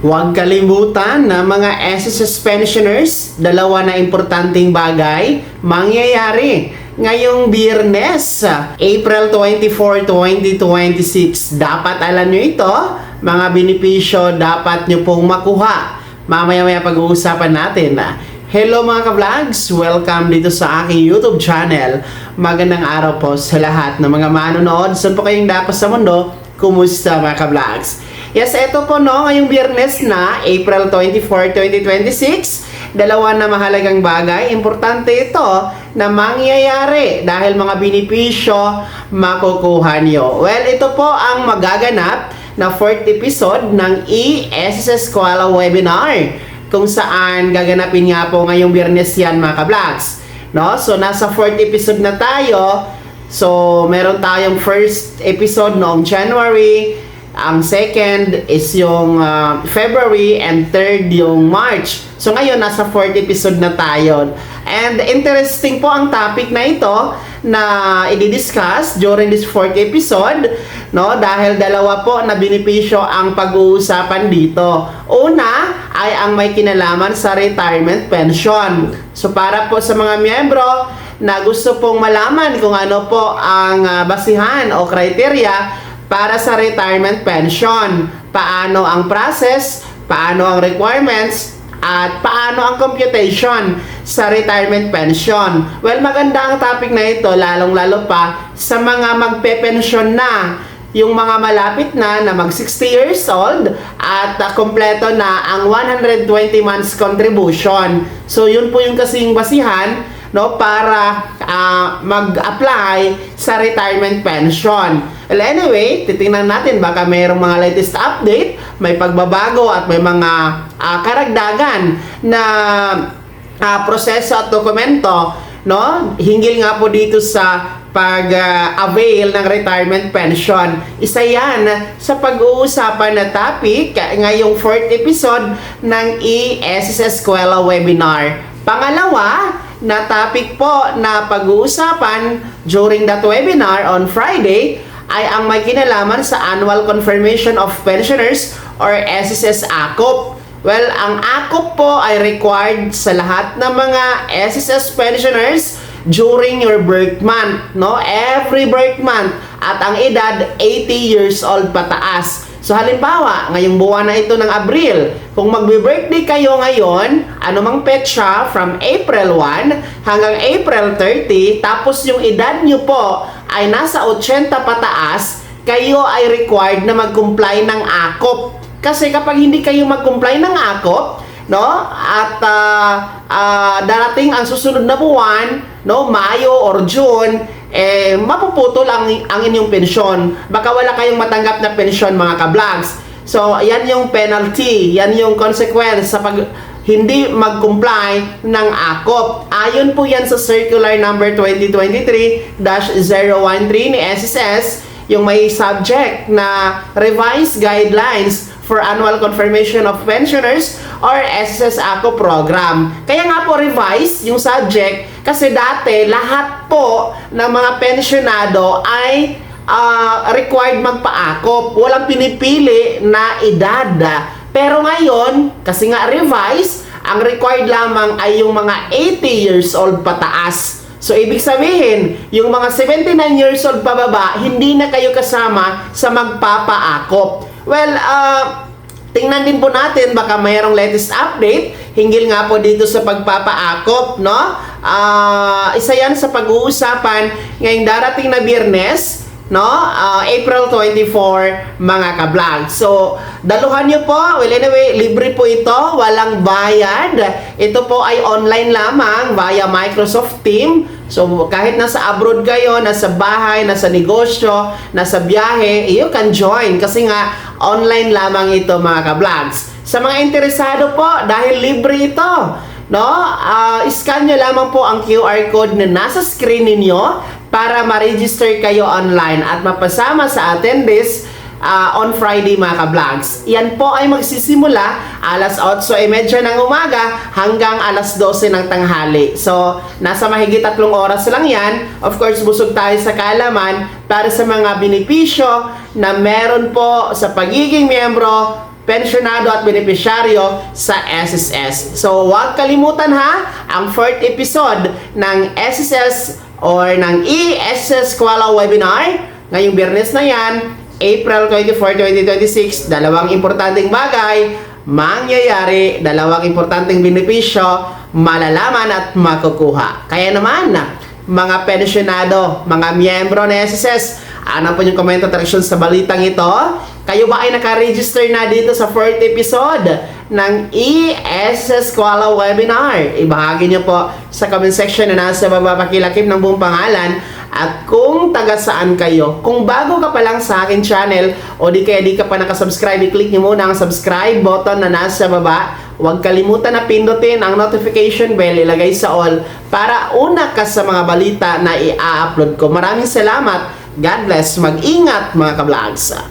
Huwag kalimutan na mga SSS pensioners, dalawa na importanteng bagay mangyayari ngayong Biyernes, April 24, 2026. Dapat alam nyo ito, mga benepisyo dapat nyo pong makuha. Mamaya-maya pag-uusapan natin. Hello mga ka-vlogs! Welcome dito sa aking YouTube channel. Magandang araw po sa lahat ng mga manonood. Saan po kayong dapat sa mundo? Kumusta mga ka-vlogs? Yes, eto po ngayong Biyernes na, April 24, 2026. Dalawa na mahalagang bagay. Importante ito na mangyayari dahil mga benepisyo makukuha nyo. Well, ito po ang magaganap na 4th episode ng ESS Eskwela Webinar, kung saan gaganapin nga po ngayong Biyernes yan mga ka-vlogs. No? So, nasa 4th episode na tayo. So, meron tayong first episode noong January, ang second is yung February, and third yung March. So, ngayon, nasa 4th episode na tayo. And interesting po ang topic na ito na i-discuss during this 4th episode, no? Dahil dalawa po na benepisyo ang pag-uusapan dito. Una ay ang may kinalaman sa retirement pension. So, para po sa mga miyembro na gusto pong malaman kung ano po ang basihan o criteria para sa retirement pension, paano ang process, paano ang requirements, at paano ang computation sa retirement pension. Well, maganda ang topic na ito, lalong-lalo pa sa mga magpe-pension na, yung mga malapit na mag 60 years old at kompleto na ang 120 months contribution. So, yun po yung kasing basihan, no, para mag-apply sa retirement pension. Well, anyway, titingnan natin baka mayroong mga latest update, may pagbabago at may mga karagdagan na proseso at dokumento, no? Hinggil nga po dito sa pag-avail ng retirement pension. Isa yan sa pag-uusapan na topic ngayong 4th episode ng ESS Eskwela Webinar. Pangalawa na topic po na pag-uusapan during that webinar on Friday ay ang may kinalaman sa Annual Confirmation of Pensioners or SSS ACOP. Well, ang ACOP po ay required sa lahat ng mga SSS pensioners during your birth month, no? Every birth month, at ang edad 80 years old pataas. So halimbawa, ngayong buwan na ito ng Abril, kung magbe-birthday kayo ngayon, anumang petsa from April 1 hanggang April 30, tapos yung edad nyo po ay nasa 80 pataas, kayo ay required na mag-comply ng ACOP. Kasi kapag hindi kayo mag-comply ng ACOP, no, at darating ang susunod na buwan, no, Mayo or June, mapuputol ang inyong pensyon. Baka wala kayong matanggap na pensyon mga ka-vlogs. So, yan yung penalty, yan yung consequence sa pag hindi mag-comply ng ACOP. Ayon po yan sa Circular Number 2023-013 ni SSS, yung may subject na Revised Guidelines for Annual Confirmation of Pensioners or SSS ACOP Program. Kaya nga po revise yung subject kasi dati lahat po ng mga pensionado ay required magpa-ACOP. Walang pinipili na edad. Pero ngayon, kasi nga revise, ang required lamang ay yung mga 80 years old pataas. So, ibig sabihin, yung mga 79 years old pababa, hindi na kayo kasama sa magpapa-ACOP. Well, tingnan din po natin, baka mayroong latest update hinggil nga po dito sa pagpapa-ACOP, no? Isa yan sa pag-uusapan ngayong darating na Biyernes, no? April 24, mga ka-vlog. So, daluhan nyo po. Well, anyway, libre po ito. Walang bayad. Ito po ay online lamang via Microsoft Teams. So, kahit nasa abroad kayo, nasa bahay, nasa negosyo, nasa biyahe, you can join. Kasi nga, online lamang ito, mga ka-vlogs. Sa mga interesado po, dahil libre ito, no? Scan nyo lamang po ang QR code na nasa screen ninyo para ma-register kayo online at mapasama sa attendees on Friday, mga ka-vlogs. Yan po ay magsisimula alas 8:30 ng umaga hanggang alas 12 ng tanghali. So, nasa mahigit 3 oras lang yan. Of course, busog tayo sa kaalaman para sa mga benepisyo na meron po sa pagiging miyembro pensyonado at benepisyaryo sa SSS. So, huwag kalimutan ha, ang 4th episode ng SSS or ng e-SSS Kuala webinar. Ngayong Biyernes na yan, April 24, 2026, dalawang importanteng bagay mangyayari, dalawang importanteng benepisyo, malalaman at makukuha. Kaya naman, mga pensyonado, mga miyembro ng SSS, ano po yung comment at reaction sa balitang ito? Kayo ba ay naka-register na dito sa 4th episode ng e-SSS Kuala webinar? Ibahagi nyo po sa comment section na nasa baba, pakilakip ng buong pangalan at kung taga saan kayo. Kung bago ka pa lang sa akin channel o di kaya di ka pa nakasubscribe, i-click nyo muna ang subscribe button na nasa baba. Huwag kalimutan na pindutin ang notification bell, ilagay sa all para una ka sa mga balita na i-upload ko. Maraming salamat. God bless. Mag-ingat mga ka-vlogs.